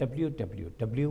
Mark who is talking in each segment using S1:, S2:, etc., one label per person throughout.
S1: www.atgn.tv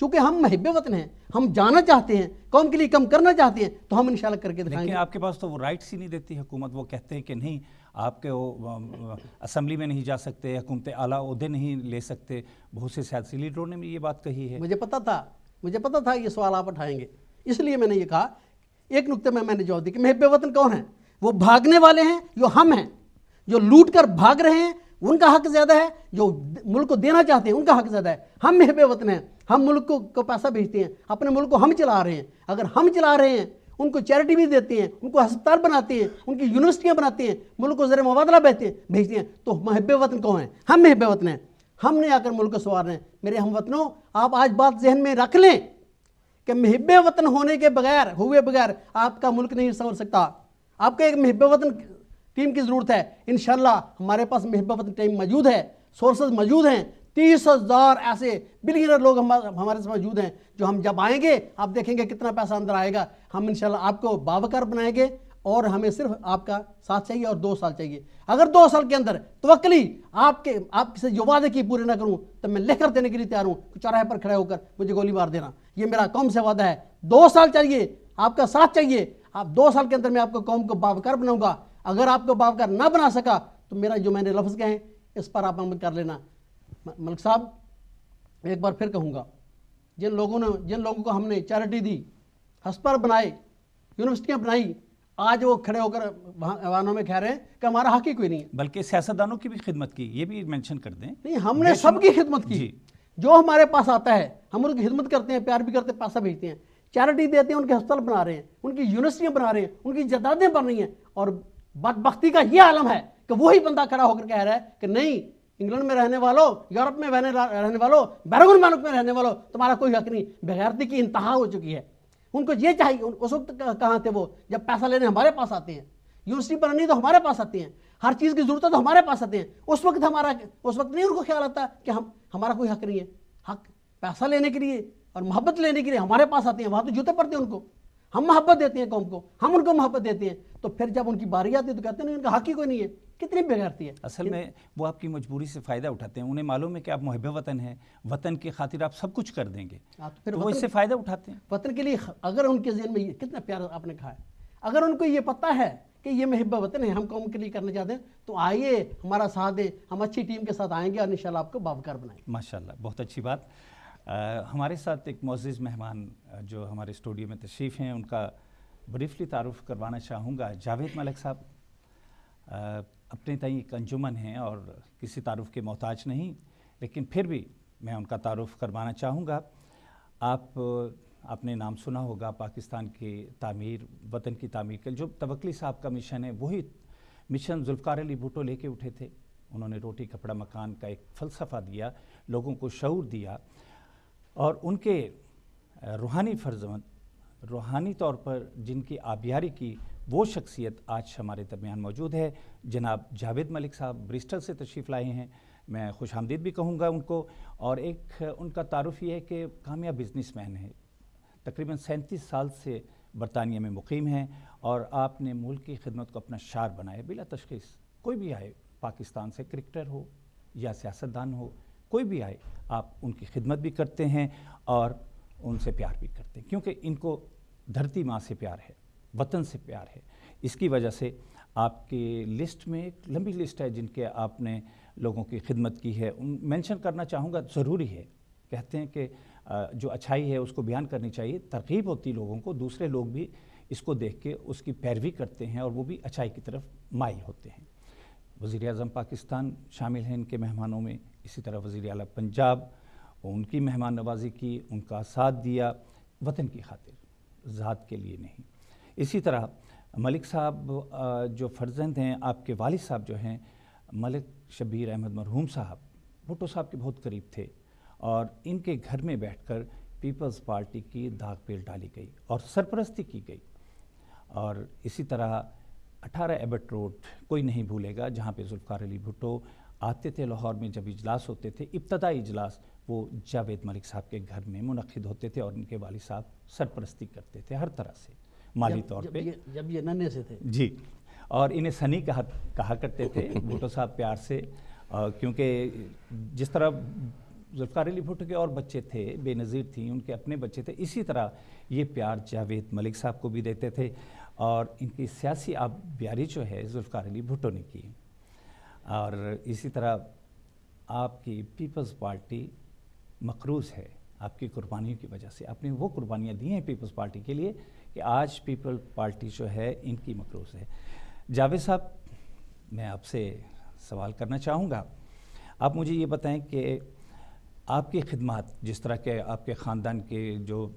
S2: چونکہ ہم محب وطن ہیں، ہم جانا چاہتے ہیں، قوم کے لیے کم کرنا چاہتے ہیں، تو ہم انشاءاللہ کر کے دکھائیں گے۔
S1: لیکن آپ کے پاس تو وہ رائٹس ہی نہیں دیتی حکومت، وہ کہتے ہیں کہ نہیں آپ کے اسمبلی میں نہیں جا سکتے، حکومت اعلیٰ عہدے نہیں لے سکتے، بہت سے سیاسی لیڈروں نے بھی یہ بات کہی ہے۔
S2: مجھے پتا تھا یہ سوال آپ اٹھائیں گے، اس لیے میں نے یہ کہا۔ ایک نقطے میں نے جواب دی کہ محب وطن کون ہیں؟ وہ بھاگنے والے ہیں جو ہم ہیں، جو لوٹ کر بھاگ رہے ہیں ان کا حق زیادہ ہے، جو ملک کو دینا چاہتے ہیں ان کا حق زیادہ ہے۔ ہم محب وطن ہیں، ہم ملک کو پیسہ بھیجتے ہیں، اپنے ملک کو ہم چلا رہے ہیں۔ اگر ہم چلا رہے ہیں، ان کو چیریٹی بھی دیتے ہیں، ان کو ہسپتال بناتے ہیں، ان کی یونیورسٹیاں بناتے ہیں، ملک کو زر مبادلہ بھیجتے ہیں، تو محب وطن کون ہیں؟ ہم محب وطن ہیں، ہم نے آ کر ملک کو سنوار رہے ہیں۔ میرے ہم وطنوں، آپ آج بات ذہن میں رکھ لیں کہ محب وطن ہونے کے بغیر آپ کا ملک نہیں سنور سکتا۔ آپ کو ایک محب وطن ٹیم کی ضرورت ہے۔ انشاءاللہ ہمارے پاس محب وطن ٹیم موجود ہے، سورسز موجود ہیں، 30,000 ایسے بلینئر لوگ ہمارے ساتھ موجود ہیں، جو ہم جب آئیں گے آپ دیکھیں گے کتنا پیسہ اندر آئے گا۔ ہم انشاءاللہ آپ کو باوقار بنائیں گے، اور ہمیں صرف آپ کا ساتھ چاہیے اور 2 سال چاہیے۔ اگر 2 سال کے اندر توکلی آپ سے جو وعدے کی پورے نہ کروں تو میں لکھ کر دینے کے لیے تیار ہوں، چوراہے پر کھڑے ہو کر مجھے گولی مار دینا۔ یہ میرا قوم سے وعدہ ہے۔ 2 سال چاہیے، آپ کا ساتھ چاہیے۔ آپ 2 سال کے اندر میں آپ کو قوم کو باوقار بناؤں گا۔ اگر آپ کو باوقار نہ بنا سکا تو میرا جو میں نے لفظ کہے ہیں اس پر آپ عمل کر لینا۔ ملک صاحب، ایک بار پھر کہوں گا، جن لوگوں کو ہم نے چیریٹی دی، ہسپتال بنائے، یونیورسٹیاں بنائی، آج وہ کھڑے ہو کر ایوانوں میں کہہ رہے ہیں کہ ہمارا حق ہی کوئی نہیں ہے۔
S1: بلکہ سیاستدانوں کی بھی خدمت کی، یہ بھی مینشن کر دیں۔
S2: نہیں، ہم نے سب کی خدمت کی۔ جو ہمارے پاس آتا ہے ہم ان کی خدمت کرتے ہیں، پیار بھی کرتے ہیں، پیسہ بھیجتے ہیں، چیریٹی دیتے ہیں، ان کے ہسپتال بنا رہے ہیں، ان کی یونیورسٹیاں بنا رہے ہیں، ان کی جائیدادیں بن رہی ہیں۔ اور بدبختی کا یہ عالم ہے کہ وہی بندہ کھڑا ہو کر کہہ رہا ہے کہ نہیں، انگلینڈ میں رہنے والوں، یورپ میں رہنے والوں، بیرون ملک میں رہنے والوں، تمہارا کوئی حق نہیں۔ بغیرتی کی انتہا ہو چکی ہے۔ ان کو یہ چاہیے، اس وقت کہاں تھے وہ جب پیسہ لینے ہمارے پاس آتے ہیں، یونیورسٹی بنانی تو ہمارے پاس آتے ہیں، ہر چیز کی ضرورت ہے تو ہمارے پاس آتے ہیں۔ اس وقت نہیں ان کو خیال آتا کہ ہمارا کوئی حق نہیں ہے۔ حق پیسہ لینے کے لیے اور محبت لینے کے لیے ہمارے پاس آتے ہیں، وہاں تو جوتے پڑتے ہیں ان کو۔ ہم محبت دیتے ہیں قوم کو، ہم ان کو محبت دیتے ہیں، تو پھر جب ان کی باری آتی ہے تو کہتے ہیں ان کا حق ہی کوئی نہیں ہے۔ کتنی بغیرتی ہے۔
S1: اصل میں وہ آپ کی مجبوری سے فائدہ اٹھاتے ہیں، انہیں معلوم ہے کہ آپ محب وطن ہیں، وطن کی خاطر آپ سب کچھ کر دیں گے، تو وہ اس سے فائدہ اٹھاتے ہیں۔
S2: وطن کے لیے اگر ان کے ذہن میں یہ کتنا پیار آپ نے کہا ہے، اگر ان کو یہ پتہ ہے کہ یہ محب وطن ہے، ہم قوم کے لیے کرنا چاہتے ہیں، تو آئیے ہمارا ساتھ دیں، ہم اچھی ٹیم کے ساتھ آئیں گے اور انشاءاللہ آپ کو باوقار بنائیں گے۔
S1: ماشاءاللہ، بہت اچھی بات۔ ہمارے ساتھ ایک معزز مہمان جو ہمارے اسٹوڈیو میں تشریف ہیں، ان کا بریفلی تعارف کروانا چاہوں گا۔ جاوید ملک صاحب اپنے تئیں ایک انجمن ہیں اور کسی تعارف کے محتاج نہیں، لیکن پھر بھی میں ان کا تعارف کروانا چاہوں گا۔ آپ نے نام سنا ہوگا پاکستان کی تعمیر، وطن کی تعمیر کا جو توکلی صاحب کا مشن ہے، وہی مشن ذوالفقار علی بھٹو لے کے اٹھے تھے۔ انہوں نے روٹی کپڑا مکان کا ایک فلسفہ دیا، لوگوں کو شعور دیا، اور ان کے روحانی فرزند، روحانی طور پر جن کی آبیاری کی وہ شخصیت آج ہمارے درمیان موجود ہے۔ جناب جاوید ملک صاحب برسٹل سے تشریف لائے ہیں، میں خوش آمدید بھی کہوں گا ان کو۔ اور ایک ان کا تعارف یہ ہے کہ کامیاب بزنس مین ہے، تقریباً 37 سال سے برطانیہ میں مقیم ہیں، اور آپ نے ملک کی خدمت کو اپنا شعار بنایا بلا تشخیص۔ کوئی بھی آئے پاکستان سے، کرکٹر ہو یا سیاستدان ہو، کوئی بھی آئے، آپ ان کی خدمت بھی کرتے ہیں اور ان سے پیار بھی کرتے ہیں، کیونکہ ان کو دھرتی ماں سے پیار ہے، وطن سے پیار ہے۔ اس کی وجہ سے آپ کی لسٹ میں ایک لمبی لسٹ ہے جن کے آپ نے لوگوں کی خدمت کی ہے۔ مینشن کرنا چاہوں گا، ضروری ہے۔ کہتے ہیں کہ جو اچھائی ہے اس کو بیان کرنی چاہیے، ترغیب ہوتی لوگوں کو، دوسرے لوگ بھی اس کو دیکھ کے اس کی پیروی کرتے ہیں اور وہ بھی اچھائی کی طرف مائل ہوتے ہیں۔ وزیر اعظم پاکستان شامل ہیں ان کے مہمانوں میں، اسی طرح وزیر اعلیٰ پنجاب، ان کی مہمان نوازی کی، ان کا ساتھ دیا وطن کی خاطر، ذات کے لیے نہیں۔ اسی طرح ملک صاحب جو فرزند ہیں، آپ کے والد صاحب جو ہیں ملک شبیر احمد مرحوم صاحب، بھٹو صاحب کے بہت قریب تھے، اور ان کے گھر میں بیٹھ کر پیپلز پارٹی کی داغ پیل ڈالی گئی اور سرپرستی کی گئی۔ اور اسی طرح 18 ایبٹ روڈ کوئی نہیں بھولے گا، جہاں پہ ذوالفقار علی بھٹو آتے تھے لاہور میں، جب اجلاس ہوتے تھے، ابتدائی اجلاس وہ جاوید ملک صاحب کے گھر میں منعقد ہوتے تھے، اور ان کے والد صاحب سرپرستی کرتے تھے ہر طرح سے، مالی طور پہ۔
S2: جب یہ ننھے سے تھے
S1: جی، اور انہیں سنی کہا کرتے تھے بھٹو صاحب پیار سے، کیونکہ جس طرح ذوالفقار علی بھٹو کے اور بچے تھے، بے نظیر تھیں، ان کے اپنے بچے تھے، اسی طرح یہ پیار جاوید ملک صاحب کو بھی دیتے تھے، اور ان کی سیاسی آبیاری جو ہے ذوالفقار علی بھٹو نے کی، اور اسی طرح آپ کی پیپلز پارٹی مقروض ہے آپ کی قربانیوں کی وجہ سے. آپ نے وہ قربانیاں دی ہیں پیپلز پارٹی کے لیے کہ آج پیپل پارٹی جو ہے ان کی مقروض ہے. جاوید صاحب، میں آپ سے سوال کرنا چاہوں گا. آپ مجھے یہ بتائیں کہ آپ کی خدمات، جس طرح کے آپ کے خاندان کے جو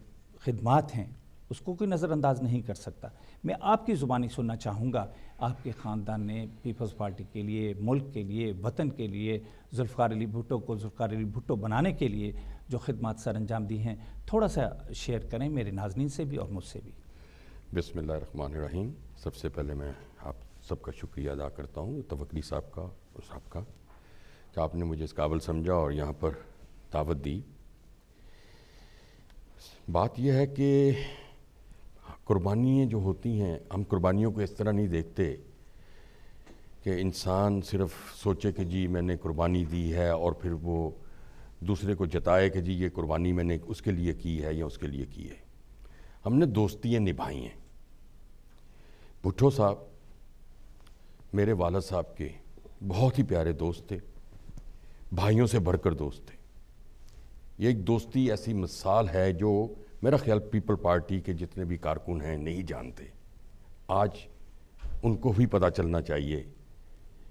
S1: خدمات ہیں اس کو کوئی نظر انداز نہیں کر سکتا. میں آپ کی زبانی سننا چاہوں گا، آپ کے خاندان نے پیپلز پارٹی کے لیے، ملک کے لیے، وطن کے لیے، ذوالفقار علی بھٹو کو ذوالفقار علی بھٹو بنانے کے لیے جو خدمات سر انجام دی ہیں، تھوڑا سا شیئر کریں میرے ناظرین سے بھی اور مجھ سے بھی.
S3: بسم اللہ الرحمن الرحیم. سب سے پہلے میں آپ سب کا شکریہ ادا کرتا ہوں، توکلی صاحب کا اور صاحب کا، کہ آپ نے مجھے اس قابل سمجھا اور یہاں پر دعوت دی. بات یہ ہے کہ قربانیاں جو ہوتی ہیں، ہم قربانیوں کو اس طرح نہیں دیکھتے کہ انسان صرف سوچے کہ جی میں نے قربانی دی ہے اور پھر وہ دوسرے کو جتائے کہ جی یہ قربانی میں نے اس کے لیے کی ہے یا اس کے لیے کی ہے. ہم نے دوستیاں نبھائی ہیں. بھٹو صاحب میرے والد صاحب کے بہت ہی پیارے دوست تھے، بھائیوں سے بڑھ کر دوست تھے. یہ ایک دوستی ایسی مثال ہے جو میرا خیال پیپل پارٹی کے جتنے بھی کارکن ہیں نہیں جانتے. آج ان کو بھی پتہ چلنا چاہیے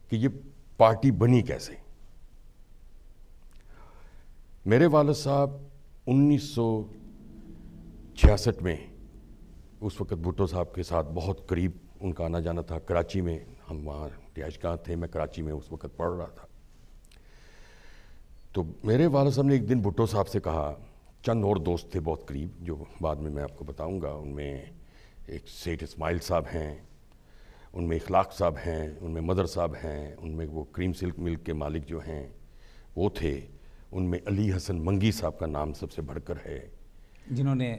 S3: کہ یہ پارٹی بنی کیسے. میرے والد صاحب 1966 میں اس وقت بھٹو صاحب کے ساتھ بہت قریب ان کا آنا جانا تھا. کراچی میں ہم وہاں رہائش گاہ تھے، میں کراچی میں اس وقت پڑھ رہا تھا. تو میرے والد صاحب نے ایک دن بھٹو صاحب سے کہا، چند اور دوست تھے بہت قریب جو بعد میں آپ کو بتاؤں گا، ان میں ایک سیٹھ اسماعیل صاحب ہیں، ان میں اخلاق صاحب ہیں، ان میں مدر صاحب ہیں، ان میں وہ کریم سلک ملک کے مالک جو ہیں وہ تھے، ان میں علی حسن منگی صاحب کا نام سب سے بڑھ کر ہے،
S1: جنہوں نے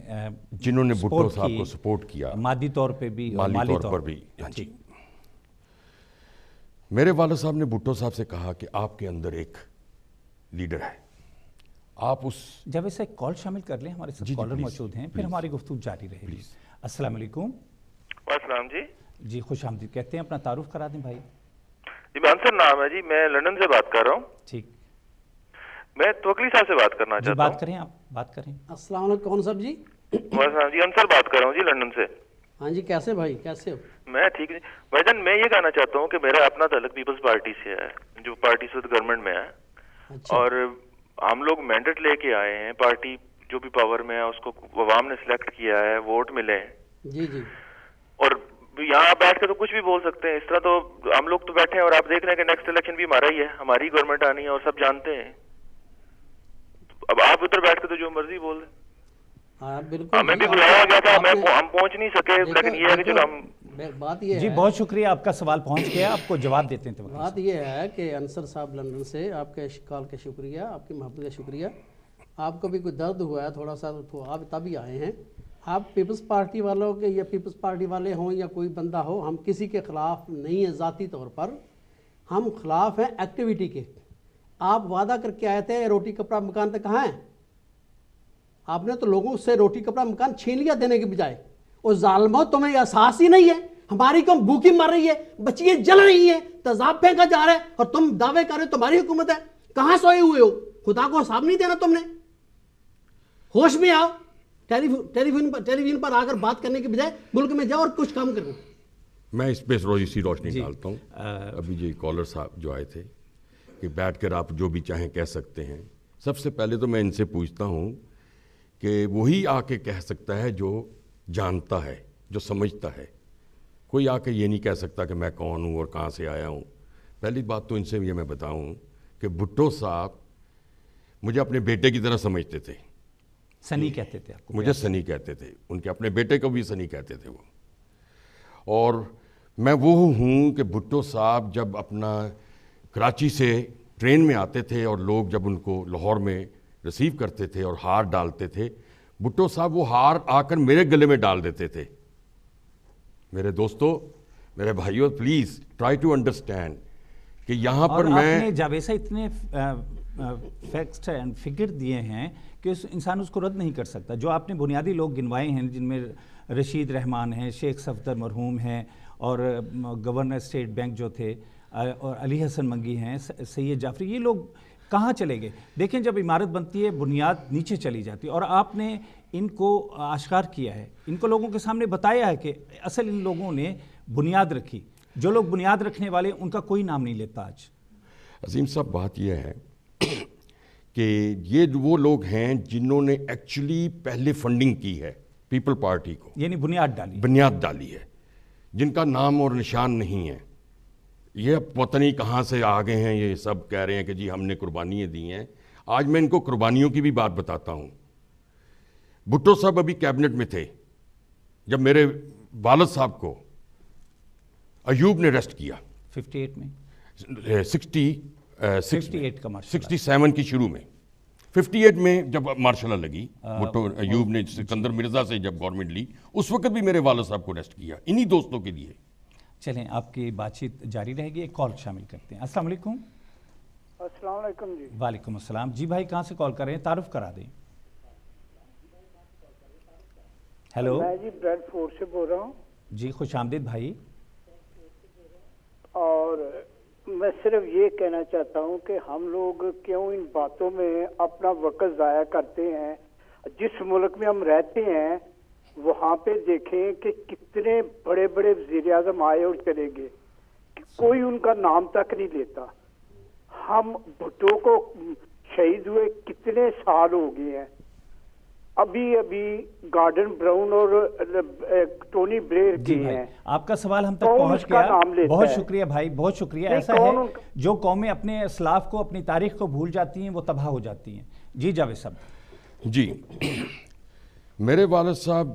S3: بھٹو صاحب کو سپورٹ کیا،
S1: مادی طور پہ بھی اور
S3: مالی طور پر بھی. ہاں جی. میرے والد صاحب نے بھٹو صاحب سے کہا کہ آپ کے اندر ایک لیڈر ہے، آپ اس
S1: جب ایسا ایک کال شامل کر لیں، ہمارے ساتھ کالر موجود ہیں، پھر ہماری گفتگو جاری رہے گی. السلام علیکم.
S4: السلام جی.
S1: جی خوش آمدید کہتے ہیں، اپنا تعارف کرا دیں بھائی.
S4: جی منصر نام ہے جی، میں لندن سے بات کر رہا ہوں.
S1: ٹھیک،
S4: میں توکلی صاحب سے بات کرنا
S1: جی
S4: چاہتا
S1: بات
S4: ہوں.
S1: کریں، آپ بات کریں.
S2: السلام علیکم. کون صاحب جی؟
S4: السلام جی، انصر بات کر رہا ہوں جی لندن سے.
S2: ہاں جی، کیسے بھائی، کیسے ہو؟
S4: میں ٹھیک جی. بھائی جان میں یہ کہنا چاہتا ہوں کہ میرا اپنا تعلق پیپلز پارٹی سے ہے، جو پارٹی سے گورنمنٹ میں ہے.
S2: اچھا.
S4: اور ہم لوگ مینڈیٹ لے کے آئے ہیں، پارٹی جو بھی پاور میں ہے اس کو عوام نے سلیکٹ کیا ہے، ووٹ ملے ہیں.
S2: جی جی.
S4: اور یہاں آپ بیٹھ کے تو کچھ بھی بول سکتے ہیں، اس طرح تو ہم لوگ تو بیٹھے ہیں اور آپ دیکھ رہے ہیں کہ نیکسٹ الیکشن بھی ہمارا ہی ہے، ہماری گورنمنٹ آنی ہے اور سب جانتے ہیں. اب آپ ادھر بیٹھ کے تو جو مرضی بول دیں.
S2: ہاں بالکل.
S4: ہمیں بھی بلایا گیا تھا، ہم پہنچ نہیں سکے، لیکن یہ ہے کہ چلو ہم.
S2: بات یہ
S1: جی
S2: ہے،
S1: بہت شکریہ، آپ کا سوال پہنچ گیا، آپ کو جواب دیتے ہیں.
S2: بات یہ ہے کہ انصر صاحب لندن سے آپ کے کال کا شکریہ، آپ کی محبت کا شکریہ. آپ کو بھی کوئی درد ہوا ہے تھوڑا سا تو آپ تبھی آئے ہیں. آپ پیپلز پارٹی والوں کے یا پیپلز پارٹی والے ہوں یا کوئی بندہ ہو، ہم کسی کے خلاف نہیں ہیں ذاتی طور پر، ہم خلاف ہیں ایکٹیویٹی کے. آپ وعدہ کر کے آئے تھے روٹی کپڑا مکان تک کہاں ہیں؟ آپ نے تو لوگوں سے روٹی کپڑا مکان چھین لیا دینے کے بجائے. اور ظالموں تمہیں احساس ہی نہیں ہے، ہماری قوم بھوکی مر رہی ہے، بچیاں جل رہی ہیں، تیزاب پھینکا جا رہا ہے اور تم دعوے کر رہے ہو تمہاری حکومت ہے. کہاں سوئے ہوئے ہو؟ خدا کو حساب نہیں دینا تم نے. ہوش میں آؤ، ٹیلی ویژن پر آ کر بات کرنے کے بجائے ملک میں جاؤ اور کچھ کام کرو.
S3: میں اس پہ اسی روشنی ڈالتا ہوں. ابھی یہ کالر صاحب جو آئے تھے کہ بیٹھ کر آپ جو بھی چاہیں کہہ سکتے ہیں. سب سے پہلے تو میں ان سے پوچھتا ہوں کہ وہی آ کے کہہ سکتا ہے جو جانتا ہے، جو سمجھتا ہے. کوئی آ کے یہ نہیں کہہ سکتا کہ میں کون ہوں اور کہاں سے آیا ہوں. پہلی بات تو ان سے یہ میں بتاؤں کہ بھٹو صاحب مجھے اپنے بیٹے کی طرح سمجھتے تھے.
S1: سنی کہتے تھے آپ کو؟
S3: مجھے سنی کہتے تھے، ان کے اپنے بیٹے کو بھی سنی کہتے تھے وہ. اور میں وہ ہوں کہ بھٹو صاحب جب اپنا کراچی سے ٹرین میں آتے تھے اور لوگ جب ان کو لاہور میں ریسیو کرتے تھے اور ہار ڈالتے تھے، بھٹو صاحب وہ ہار آ کر میرے گلے میں ڈال دیتے تھے. میرے دوستو، میرے بھائیوں، پلیز ٹرائی ٹو انڈرسٹینڈ کہ یہاں پر
S1: میں جاوید صاحب اتنے فیکٹس اینڈ فگر دیے ہیں کہ انسان اس کو رد نہیں کر سکتا. جو آپ نے بنیادی لوگ گنوائے ہیں جن میں رشید رحمان ہیں, شیخ صفدر مرحوم ہیں, اور گورنر اسٹیٹ بینک جو تھے, اور علی حسن منگی ہیں, سید جعفری, یہ لوگ کہاں چلے گئے؟ دیکھیں جب عمارت بنتی ہے بنیاد نیچے چلی جاتی ہے, اور آپ نے ان کو آشکار کیا ہے, ان کو لوگوں کے سامنے بتایا ہے کہ اصل ان لوگوں نے بنیاد رکھی. جو لوگ بنیاد رکھنے والے ان کا کوئی نام نہیں لیتا آج.
S3: عظیم صاحب, بات یہ ہے کہ یہ وہ لوگ ہیں جنہوں نے ایکچولی پہلے فنڈنگ کی ہے پیپل پارٹی کو,
S1: یعنی بنیاد
S3: ڈالی ہے, جن کا نام اور نشان نہیں ہے. یہ پتہ نہیں کہاں سے آ گئے ہیں, یہ سب کہہ رہے ہیں کہ جی ہم نے قربانیاں دی ہیں. آج میں ان کو قربانیوں کی بھی بات بتاتا ہوں. بھٹو صاحب ابھی کیبنٹ میں تھے جب میرے والد صاحب کو ایوب نے ارسٹ کیا
S1: 58 میں
S3: 68
S1: کا مارشل
S3: 67 کی شروع میں, 58 میں جب مارشل لا لگی, بھٹو ایوب نے سکندر مرزا سے جب گورنمنٹ لی, اس وقت بھی میرے والد صاحب کو ارسٹ کیا انہی دوستوں کے لیے.
S1: چلیں آپ کی بات چیت جاری رہے گی, ایک کال شامل کرتے ہیں. السلام علیکم.
S5: السلام علیکم جی.
S1: وعلیکم السلام. جی بھائی کہاں سے کال کر رہے ہیں, تعارف کرا دیں. ہیلو.
S5: میں جی بریڈ فورٹ سے بول رہا ہوں.
S1: جی خوش آمدید بھائی.
S5: اور میں صرف یہ کہنا چاہتا ہوں کہ ہم لوگ کیوں ان باتوں میں اپنا وقت ضائع کرتے ہیں. جس ملک میں ہم رہتے ہیں وہاں پہ دیکھیں کہ کتنے بڑے بڑے وزیر اعظم آئے اور چلے گئے, کوئی ان کا نام تک نہیں لیتا. ہم بھٹو کو شہید ہوئے کتنے سال ہو گئے ہیں. ابھی گارڈن براؤن اور ٹونی بلیئر کی ہیں.
S1: آپ کا سوال ہم تک پہنچ گیا, بہت شکریہ بھائی, بہت شکریہ. ایسا ہے جو قومیں اپنے اسلاف کو, اپنی تاریخ کو بھول جاتی ہیں وہ تباہ ہو جاتی ہیں. جی جاوید صاحب.
S3: جی میرے والد صاحب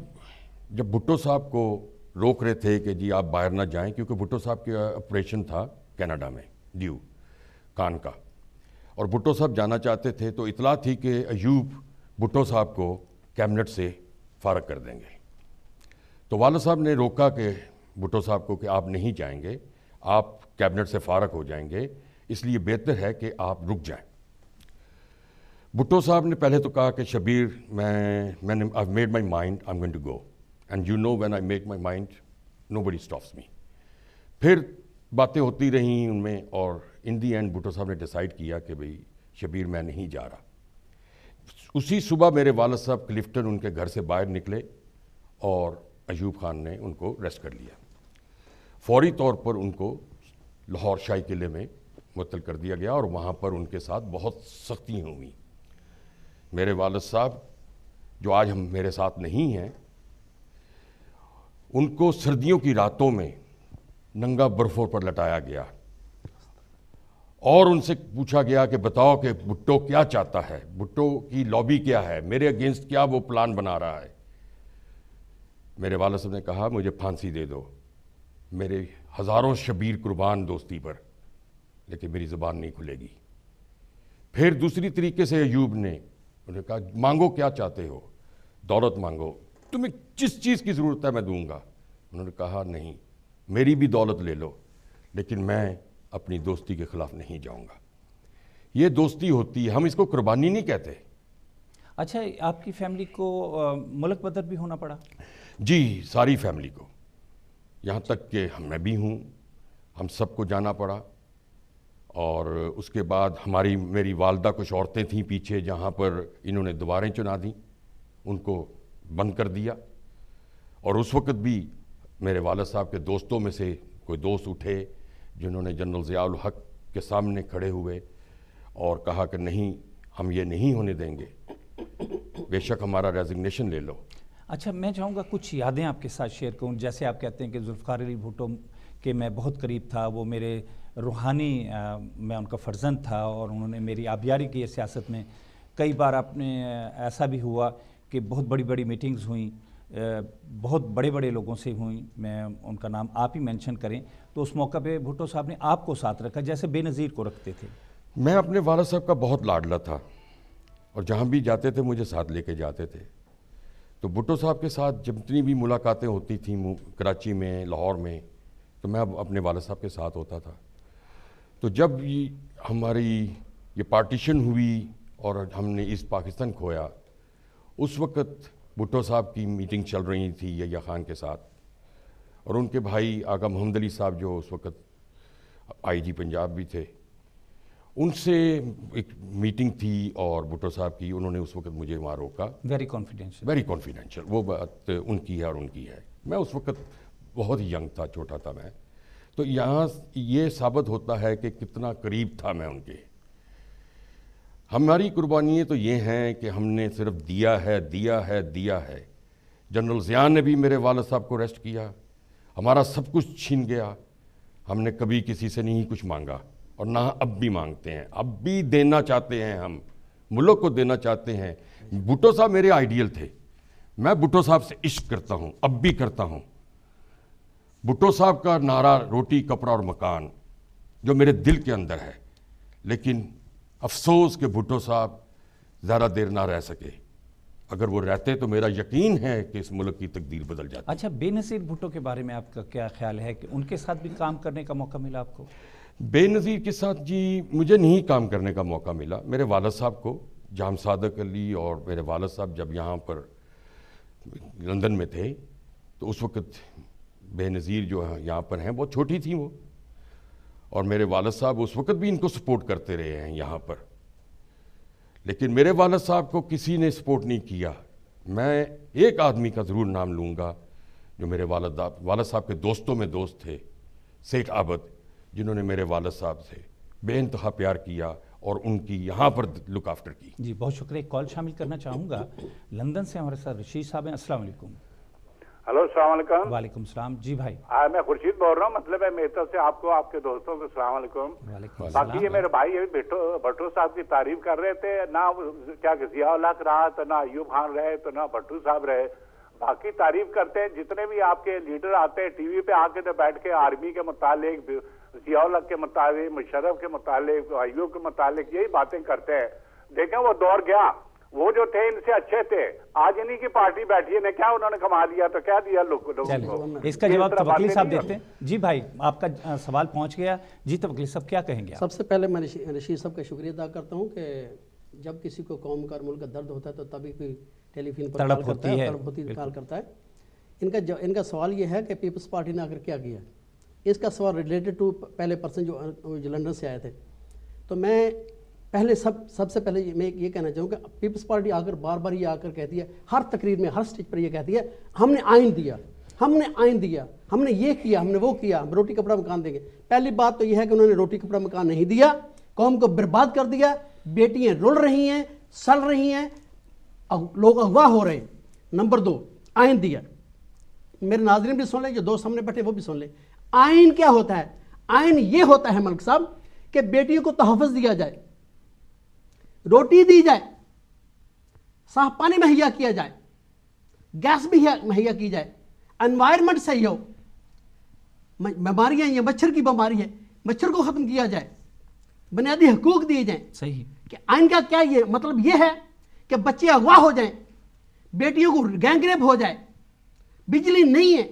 S3: جب بھٹو صاحب کو روک رہے تھے کہ جی آپ باہر نہ جائیں, کیونکہ بھٹو صاحب کا آپریشن تھا کینیڈا میں ڈیو کان کا, اور بھٹو صاحب جانا چاہتے تھے, تو اطلاع تھی کہ ایوب بھٹو صاحب کو کیبنٹ سے فارغ کر دیں گے. تو والد صاحب نے روکا کہ بھٹو صاحب کو کہ آپ نہیں جائیں گے, آپ کیبنٹ سے فارغ ہو جائیں گے, اس لیے بہتر ہے کہ آپ رک جائیں. بھٹو صاحب نے پہلے تو کہا کہ شبیر میں نے I've made my mind, I'm going to go. And you know when I make my mind, nobody stops me. پھر باتیں ہوتی رہیں ان میں, اور ان دی اینڈ بھٹو صاحب نے ڈیسائیڈ کیا کہ بھئی شبیر میں نہیں جا رہا. اسی صبح میرے والد صاحب کلفٹن ان کے گھر سے باہر نکلے اور ایوب خان نے ان کو ریسٹ کر لیا. فوری طور پر ان کو لاہور شاہی قلعے میں معطل کر دیا گیا, اور وہاں پر ان کے ساتھ بہت سختیاں ہوئیں. میرے والد صاحب جو آج ہم میرے ساتھ نہیں ہیں, ان کو سردیوں کی راتوں میں ننگا برفوں پر لٹایا گیا, اور ان سے پوچھا گیا کہ بتاؤ کہ بھٹو کیا چاہتا ہے, بھٹو کی لابی کیا ہے, میرے اگینسٹ کیا وہ پلان بنا رہا ہے. میرے والد صاحب نے کہا مجھے پھانسی دے دو, میرے ہزاروں شبیر قربان دوستی پر, لیکن میری زبان نہیں کھلے گی. پھر دوسری طریقے سے ایوب نے انہوں نے کہا مانگو کیا چاہتے ہو, دولت مانگو, تمہیں جس چیز کی ضرورت ہے میں دوں گا. انہوں نے کہا نہیں, میری بھی دولت لے لو, لیکن میں اپنی دوستی کے خلاف نہیں جاؤں گا. یہ دوستی ہوتی ہے, ہم اس کو قربانی نہیں کہتے.
S1: اچھا, آپ کی فیملی کو ملک بدر بھی ہونا پڑا؟
S3: جی ساری فیملی کو, یہاں تک کہ میں بھی ہوں, ہم سب کو جانا پڑا. اور اس کے بعد میری والدہ کچھ عورتیں تھیں پیچھے جہاں پر انہوں نے دوباریں چنا دیں, ان کو بند کر دیا. اور اس وقت بھی میرے والد صاحب کے دوستوں میں سے کوئی دوست اٹھے جنہوں نے جنرل ضیاء الحق کے سامنے کھڑے ہوئے اور کہا کہ نہیں, ہم یہ نہیں ہونے دیں گے, بے شک ہمارا ریزگنیشن لے لو.
S1: اچھا, میں چاہوں گا کچھ یادیں آپ کے ساتھ شیئر کروں. جیسے آپ کہتے ہیں کہ ذوالفقار علی بھٹو کے میں بہت قریب تھا, وہ میرے روحانی میں ان کا فرزند تھا, اور انہوں نے میری آبیاری کی سیاست میں کئی بار اپنے ایسا بھی ہوا کہ بہت بڑی بڑی میٹنگز ہوئیں, بہت بڑے بڑے لوگوں سے ہوئیں, میں ان کا نام آپ ہی مینشن کریں تو اس موقع پہ بھٹو صاحب نے آپ کو ساتھ رکھا جیسے بے نظیر کو رکھتے تھے.
S3: میں اپنے والد صاحب کا بہت لاڈلا تھا, اور جہاں بھی جاتے تھے مجھے ساتھ لے کے جاتے تھے. تو بھٹو صاحب کے ساتھ جتنی بھی ملاقاتیں ہوتی تھیں کراچی میں, لاہور میں, تو میں اپنے والد صاحب کے ساتھ ہوتا تھا. تو جب ہماری یہ پارٹیشن ہوئی اور ہم نے ایسٹ پاکستان کھویا، اس وقت بھٹو صاحب کی میٹنگ چل رہی تھی یحییٰ خان کے ساتھ، اور ان کے بھائی آقا محمد علی صاحب جو اس وقت آئی جی پنجاب بھی تھے، ان سے ایک میٹنگ تھی اور بھٹو صاحب کی، انہوں نے اس وقت مجھے وہاں روکا.
S1: Very confidential.
S3: وہ بات ان کی ہے اور ان کی ہے. میں اس وقت بہت ہی ینگ تھا، چھوٹا تھا میں. تو یہاں یہ ثابت ہوتا ہے کہ کتنا قریب تھا میں ان کے. ہماری قربانیاں تو یہ ہیں کہ ہم نے صرف دیا ہے. جنرل ضیاء نے بھی میرے والد صاحب کو اریسٹ کیا، ہمارا سب کچھ چھین گیا. ہم نے کبھی کسی سے نہیں کچھ مانگا اور نہ اب بھی مانگتے ہیں. اب بھی دینا چاہتے ہیں، ہم ملک کو دینا چاہتے ہیں. بھٹو صاحب میرے آئیڈیل تھے. میں بھٹو صاحب سے عشق کرتا ہوں، اب بھی کرتا ہوں. بھٹو صاحب کا نعرہ روٹی کپڑا اور مکان جو میرے دل کے اندر ہے، لیکن افسوس کہ بھٹو صاحب زیادہ دیر نہ رہ سکے. اگر وہ رہتے تو میرا یقین ہے کہ اس ملک کی تقدیر بدل جاتی.
S1: اچھا، بے نظیر بھٹو کے بارے میں آپ کا کیا خیال ہے کہ ان کے ساتھ بھی کام کرنے کا موقع ملا آپ کو؟
S3: بے نظیر کے ساتھ جی مجھے نہیں کام کرنے کا موقع ملا. میرے والد صاحب کو، جام صادق علی اور میرے والد صاحب جب یہاں پر لندن میں تھے تو اس وقت بے نظیر جو یہاں پر ہیں بہت چھوٹی تھیں وہ، اور میرے والد صاحب اس وقت بھی ان کو سپورٹ کرتے رہے ہیں یہاں پر. لیکن میرے والد صاحب کو کسی نے سپورٹ نہیں کیا. میں ایک آدمی کا ضرور نام لوں گا جو میرے والد صاحب کے دوستوں میں دوست تھے، سیٹھ عابد، جنہوں نے میرے والد صاحب سے بے انتہا پیار کیا اور ان کی یہاں پر لک آفٹر کی.
S1: جی بہت شکریہ. ایک کال شامل کرنا چاہوں گا. لندن سے ہمارے ساتھ رشید صاحب ہیں. السلام علیکم.
S5: ہلو، السلام علیکم.
S1: وعلیکم السلام. جی بھائی.
S5: میں خورشید بول رہا ہوں، مطلب ہے میری طرف سے آپ کو، آپ کے دوستوں کو السلام علیکم.
S1: وعلیکم
S5: باقی یہ
S1: السلام.
S5: میرے بھائی بھٹو صاحب کی تعریف کر رہے تھے، نہ کیا ضیاء الحق رہا تو نہ ایوب خان رہے تو نہ بھٹو صاحب رہے. باقی تعریف کرتے ہیں جتنے بھی آپ کے لیڈر آتے ہیں ٹی وی پہ آ کے تو بیٹھ کے آرمی کے متعلق، ضیاء الحق کے متعلق، مشرف کے متعلق، ایوب کے متعلق یہی باتیں کرتے ہیں. دیکھیں وہ دور گیا، وہ جو تھے ان سے اچھے تھے. آج انہی کی پارٹی بیٹھی ہے، کیا انہوں نے کما لیا تو کیا دیا لوگوں کو.
S1: اس کا جواب توکلی صاحب دیتے ہیں. جی بھائی آپ کا سوال پہنچ گیا. جی توکلی صاحب کیا کہیں گے؟
S2: سب سے پہلے میں رشید صاحب کا شکریہ ادا کرتا ہوں کہ جب کسی کو قوم کا اور ملک کا درد ہوتا ہے تو تبھی کوئی ٹیلی فون پر
S1: تڑپ ہوتی ہے،
S2: کال کرتا ہے. ان کا سوال یہ ہے کہ پیپلز پارٹی نے آخر کیا کیا. اس کا سوال ریلیٹڈ ٹو پہلے پرسن جو لندن سے آئے تھے. تو میں پہلے سب سے پہلے میں یہ کہنا چاہوں کہ پیپلز پارٹی آ کر بار بار یہ آ کر کہتی ہے، ہر تقریر میں ہر سٹیج پر یہ کہتی ہے ہم نے آئین دیا، ہم نے یہ کیا، ہم نے وہ کیا، ہم روٹی کپڑا مکان دیں گے. پہلی بات تو یہ ہے کہ انہوں نے روٹی کپڑا مکان نہیں دیا، قوم کو برباد کر دیا. بیٹیاں رول رہی ہیں، سل رہی ہیں، لوگ اغوا ہو رہے ہیں. نمبر 2، آئین دیا. میرے ناظرین بھی سن لیں، جو دو سامنے بیٹھے وہ بھی سن لیں. آئین کیا ہوتا ہے؟ آئین یہ ہوتا ہے ملک صاحب کہ بیٹیوں کو تحفظ دیا جائے، روٹی دی جائے، صاف پانی مہیا کیا جائے، گیس بھی مہیا کی جائے، انوائرمنٹ صحیح ہو. بیماریاں، یہ مچھر کی بیماری ہے، مچھر کو ختم کیا جائے، بنیادی حقوق دیے جائیں.
S1: صحیح.
S2: کہ آئین کا کیا یہ مطلب یہ ہے کہ بچے اغوا ہو جائیں، بیٹیوں کو گینگ ریپ ہو جائے، بجلی نہیں ہے،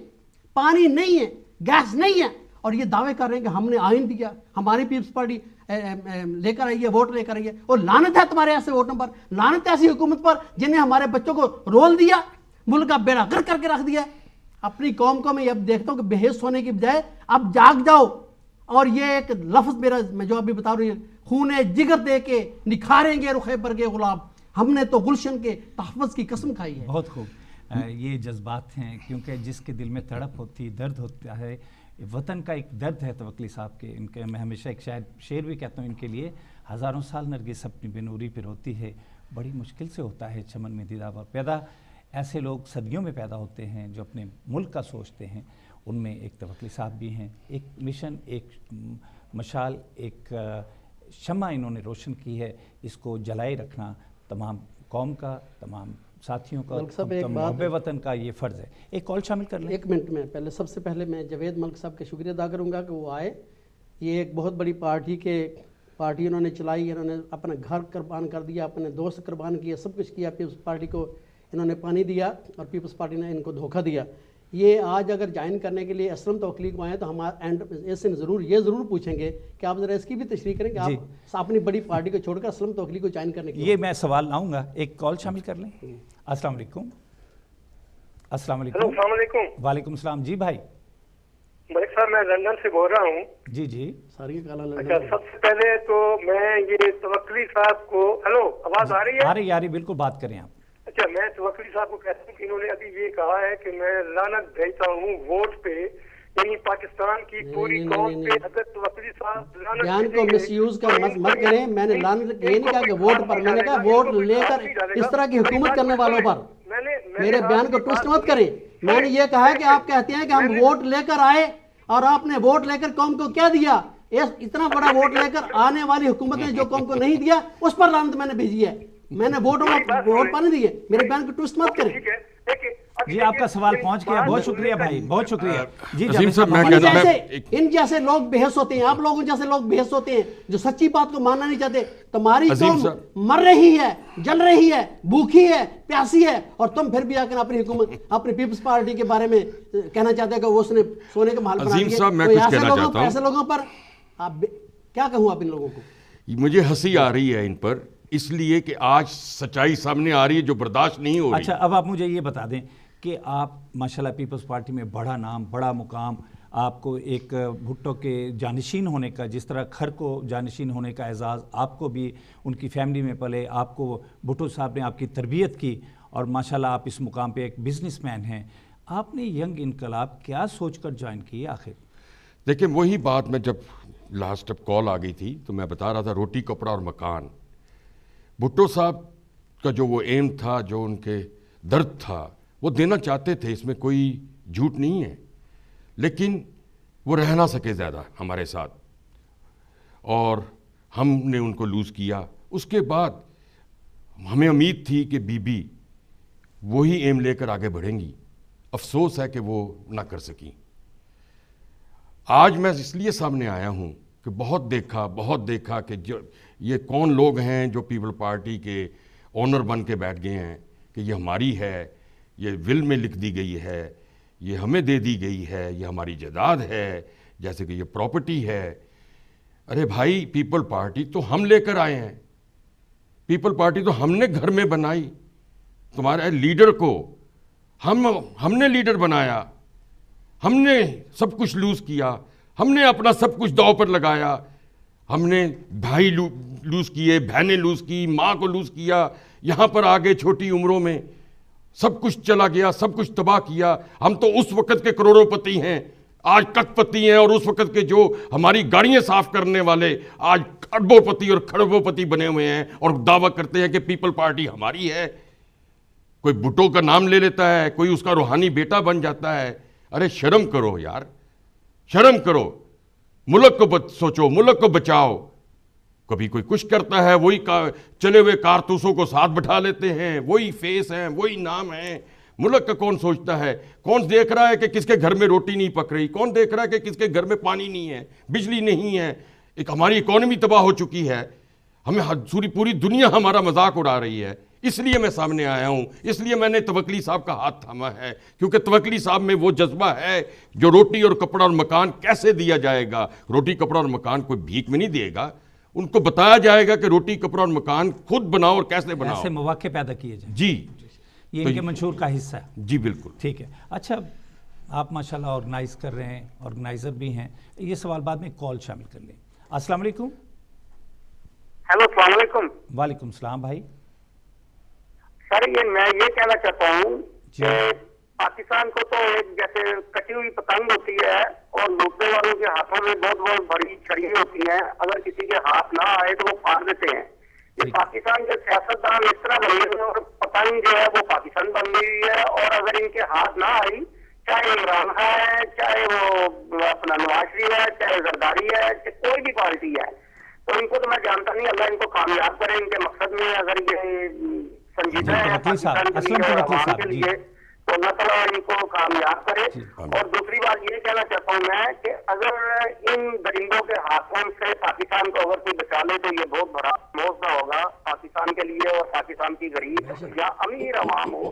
S2: پانی نہیں ہے، گیس نہیں ہے، اور یہ دعوے کر رہے ہیں کہ ہم نے آئین دیا، ہماری پیپلز پارٹی لے کر آئی ہے، ووٹ لے کر آئی ہے. اور لعنت ہے تمہارے ایسے ووٹوں پر، لعنت ہے ایسی حکومت پر جنہیں ہمارے بچوں کو رول دیا، ملک کا بیڑا غرق کر کے رکھ دیا. اپنی قوم کو میں اب دیکھتا ہوں کہ بے حیث ہونے کی بجائے اب جاگ جاؤ. اور یہ ایک لفظ میرا میں جو ابھی بتا رہی ہوں، خون جگر دے کے نکھاریں گے رخے پر کے غلام. ہم نے تو گلشن کے تحفظ کی قسم کھائی ہے.
S1: بہت خوب. یہ جذبات ہیں، کیونکہ جس کے دل میں تڑپ ہوتی، درد ہوتا ہے، وطن کا ایک درد ہے. توکلی صاحب کے ان کے میں ہمیشہ ایک شعر بھی کہتا ہوں ان کے لیے، ہزاروں سال نرگس اپنی بنوری پہ روتی ہے، بڑی مشکل سے ہوتا ہے چمن میں دیدہ پیدا. ایسے لوگ صدیوں میں پیدا ہوتے ہیں جو اپنے ملک کا سوچتے ہیں. ان میں ایک توکلی صاحب بھی ہیں. ایک مشن، ایک مشال، ایک شمع انہوں نے روشن کی ہے. اس کو جلائے رکھنا تمام قوم کا، تمام ساتھیوں کا، محب وطن کا یہ فرض ہے. ایک کال شامل کر لیں.
S2: 1 منٹ میں پہلے سب سے پہلے میں جاوید ملک صاحب کا شکریہ ادا کروں گا کہ وہ آئے. یہ ایک بہت بڑی پارٹی انہوں نے چلائی، انہوں نے اپنا گھر قربان کر دیا، اپنے دوست قربان کیا، سب کچھ کیا. پیپلز پارٹی کو انہوں نے پانی دیا اور پیپلز پارٹی نے ان کو دھوکہ دیا. یہ آج اگر جوائن کرنے کے لیے اسلم توکلی کو آئے تو ہم اینڈ سے ضرور پوچھیں گے کہ آپ ذرا اس کی بھی تشریح کریں کہ آپ اپنی بڑی پارٹی کو چھوڑ کر اسلم توکلی کو جوائن کرنے کے لیے.
S1: یہ میں سوال لاؤں گا. ایک کال شامل کر لیں. السلام علیکم. السلام علیکم.
S6: السلام علیکم.
S1: وعلیکم السلام. جی بھائی.
S6: ملک صاحب میں لندن سے بول رہا ہوں.
S1: جی
S6: اچھا, سب سے پہلے تو میں یہ توکلی صاحب کو, ہلو آواز آ رہی ہے؟
S1: آ رہی بالکل, بات کریں آپ.
S6: اچھا, میں توکلی صاحب کو کہتا ہوں کہ انہوں نے ابھی یہ کہا ہے کہ میں لعنت بھیجتا ہوں ووٹ پہ, یعنی پاکستان کی پوری قوم پہ. اگر توکلی صاحب
S2: بیان کو مس یوز کا مت کریں. میں نے لعنت یہ نہیں کہا کہ ووٹ پر, میں نے کہا ووٹ لے کر اس طرح کی حکومت کرنے والوں پر میرے بیان کو ٹوسٹ مت کریں. میں نے یہ کہا ہے کہ آپ کہتے ہیں کہ ہم ووٹ لے کر آئے اور آپ نے ووٹ لے کر قوم کو کیا دیا. اتنا بڑا ووٹ لے کر آنے والی حکومت نے جو قوم کو نہیں دیا اس پر لعنت میں نے بھیجی ہے. میں نے ووٹ پر نہیں دیے. میرے بیان کو ٹوسٹ مت کریں.
S1: جی آپ کا سوال پہنچ گیا, بہت شکریہ بھائی, بہت شکریہ. جی
S2: ان جیسے لوگ بحث ہوتے ہیں, آپ لوگوں جیسے لوگ بحث ہوتے ہیں جو سچی بات کو ماننا نہیں چاہتے. تمہاری قوم مر رہی ہے, جل رہی ہے, بھوکی ہے, پیاسی ہے, اور تم پھر بھی آ کر اپنی حکومت, اپنی پیپلز پارٹی کے بارے میں کہنا چاہتے ہیں کہ وہ اس نے سونے کا محل بنا دیا. ایسے لوگوں پر آپ کیا کہوں آپ ان لوگوں کو؟
S3: مجھے ہنسی آ رہی ہے ان پر, اس لیے کہ آج سچائی سامنے آ رہی ہے جو برداشت نہیں ہو رہی.
S1: اچھا, اب آپ مجھے یہ بتا دیں کہ آپ ماشاءاللہ پیپلز پارٹی میں بڑا نام, بڑا مقام, آپ کو ایک بھٹو کے جانشین ہونے کا, جس طرح کھر کو جانشین ہونے کا اعزاز آپ کو بھی ان کی فیملی میں پلے, آپ کو بھٹو صاحب نے آپ کی تربیت کی, اور ماشاءاللہ آپ اس مقام پہ ایک بزنس مین ہیں. آپ نے ینگ انقلاب کیا سوچ کر جوائن کی آخر؟
S3: دیکھیں, وہی بات میں جب لاسٹ اب کال آ گئی تھی تو میں بتا رہا تھا, روٹی کپڑا اور مکان. بھٹو صاحب کا جو وہ ایم تھا, جو ان کے درد تھا, وہ دینا چاہتے تھے, اس میں کوئی جھوٹ نہیں ہے, لیکن وہ رہ نہ سکے زیادہ ہمارے ساتھ, اور ہم نے ان کو لوز کیا. اس کے بعد ہمیں امید تھی کہ بی بی وہی ایم لے کر آگے بڑھیں گی. افسوس ہے کہ وہ نہ کر سکیں. آج میں اس لیے سامنے آیا ہوں کہ بہت دیکھا کہ جو یہ کون لوگ ہیں جو پیپل پارٹی کے اونر بن کے بیٹھ گئے ہیں کہ یہ ہماری ہے, یہ ول میں لکھ دی گئی ہے, یہ ہمیں دے دی گئی ہے, یہ ہماری جائیداد ہے, جیسے کہ یہ پراپرٹی ہے. ارے بھائی, پیپل پارٹی تو ہم لے کر آئے ہیں, پیپل پارٹی تو ہم نے گھر میں بنائی. تمہارے لیڈر کو ہم نے لیڈر بنایا, ہم نے سب کچھ لوز کیا, ہم نے اپنا سب کچھ داؤ پر لگایا. ہم نے بھائی لوز کیے, بہنیں لوز کی, ماں کو لوز کیا, یہاں پر آگے چھوٹی عمروں میں سب کچھ چلا گیا, سب کچھ تباہ کیا. ہم تو اس وقت کے کروڑوں پتی ہیں, آج کٹ پتی ہیں, اور اس وقت کے جو ہماری گاڑیاں صاف کرنے والے آج اربوں پتی اور کھربوں پتی بنے ہوئے ہیں, اور دعویٰ کرتے ہیں کہ پیپل پارٹی ہماری ہے. کوئی بھٹو کا نام لے لیتا ہے, کوئی اس کا روحانی بیٹا بن جاتا ہے. ارے شرم کرو یار, شرم کرو. ملک کو سوچو, ملک کو بچاؤ. کبھی کوئی کچھ کرتا ہے, وہی چلے ہوئے کارتوسوں کو ساتھ بٹھا لیتے ہیں, وہی فیس ہیں, وہی نام ہیں. ملک کا کون سوچتا ہے؟ کون دیکھ رہا ہے کہ کس کے گھر میں روٹی نہیں پک رہی؟ کون دیکھ رہا ہے کہ کس کے گھر میں پانی نہیں ہے, بجلی نہیں ہے؟ ایک ہماری اکانومی تباہ ہو چکی ہے, ہمیں پوری دنیا ہمارا مذاق اڑا رہی ہے. اس لیے میں سامنے آیا ہوں, اس لیے میں نے توکلی صاحب کا ہاتھ تھاما ہے, کیونکہ توکلی صاحب میں وہ جذبہ ہے جو روٹی اور کپڑا اور مکان کیسے دیا جائے گا. روٹی کپڑا اور مکان کوئی بھیک میں نہیں دے گا, ان کو بتایا جائے گا کہ روٹی کپڑا اور مکان خود بناؤ اور کیسے بناؤ,
S1: ایسے مواقع پیدا کیے جائیں.
S3: جی,
S1: یہ ان کے منشور کا حصہ ہے.
S3: جی بالکل
S1: ٹھیک ہے. اچھا, آپ ماشاءاللہ آرگنائز کر رہے ہیں, آرگنائزر بھی ہیں. یہ سوال بعد میں کال شامل کر لیں. السلام علیکم.
S6: ہیلو, السلام علیکم.
S1: وعلیکم السلام بھائی.
S6: سر, میں یہ کہنا چاہتا ہوں کہ پاکستان کو تو ایک جیسے کٹی ہوئی پتنگ ہوتی ہے, اور لوٹنے والوں کے ہاتھوں میں بہت بڑی چھڑیاں ہوتی ہیں, اگر کسی کے ہاتھ نہ آئے تو وہ پھاڑ دیتے ہیں. یہ پاکستان کے سیاستدان اس طرح بن گئے ہیں, اور پتنگ جو ہے وہ پاکستان بن گئی ہے, اور اگر ان کے ہاتھ نہ آئی, چاہے عمران خان ہے, چاہے وہ اپنا نواز شریف ہے, چاہے زرداری ہے, چاہے کوئی بھی پارٹی ہے, تو ان کو تو میں جانتا نہیں. اللہ ان کو کامیاب کرے ان کے مقصد میں. اگر یہ سنجیدہ ہے پاکستان کے لیے اور عوام کے لیے, تو اللہ تعالیٰ ان کو کامیاب کرے. اور دوسری بات یہ کہنا چاہتا ہوں میں کہ اگر ان درندوں کے ہاتھوں سے پاکستان کو اگر کوئی بچا لے تو یہ بہت بڑا معاوضہ ہوگا پاکستان کے لیے, اور پاکستان کی غریب یا امیر عوام ہو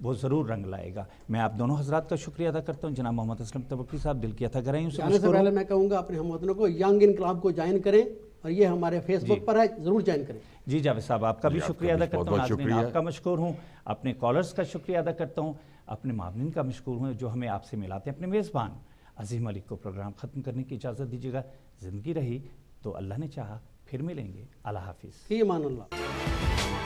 S1: وہ ضرور رنگ لائے گا۔ میں آپ دونوں حضرات کا شکریہ ادا کرتا ہوں۔ جناب محمد اسلم توکلی صاحب، دل کی عطا گرائیوں سے
S2: جانے سے پہلے میں کہوں گا اپنے ہم وطنوں کو ینگ انقلاب کو جوائن کریں، اور یہ ہمارے فیس بک پر ہے، ضرور جوائن کریں۔
S1: جی جاوید صاحب، آپ کا بھی شکریہ ادا کرتا ہوں، ناظرین آپ کا مشکور ہوں، اپنے کالرز کا شکریہ ادا کرتا ہوں، اپنے معاونین کا مشکور ہوں جو ہمیں آپ سے ملاتے ہیں۔ اپنے میزبان عظیم علی کو پروگرام ختم کرنے کی اجازت دیجیے گا۔ زندگی رہی تو اللہ نے چاہا پھر ملیں گے۔ اللہ حافظ۔
S2: فی امان اللہ۔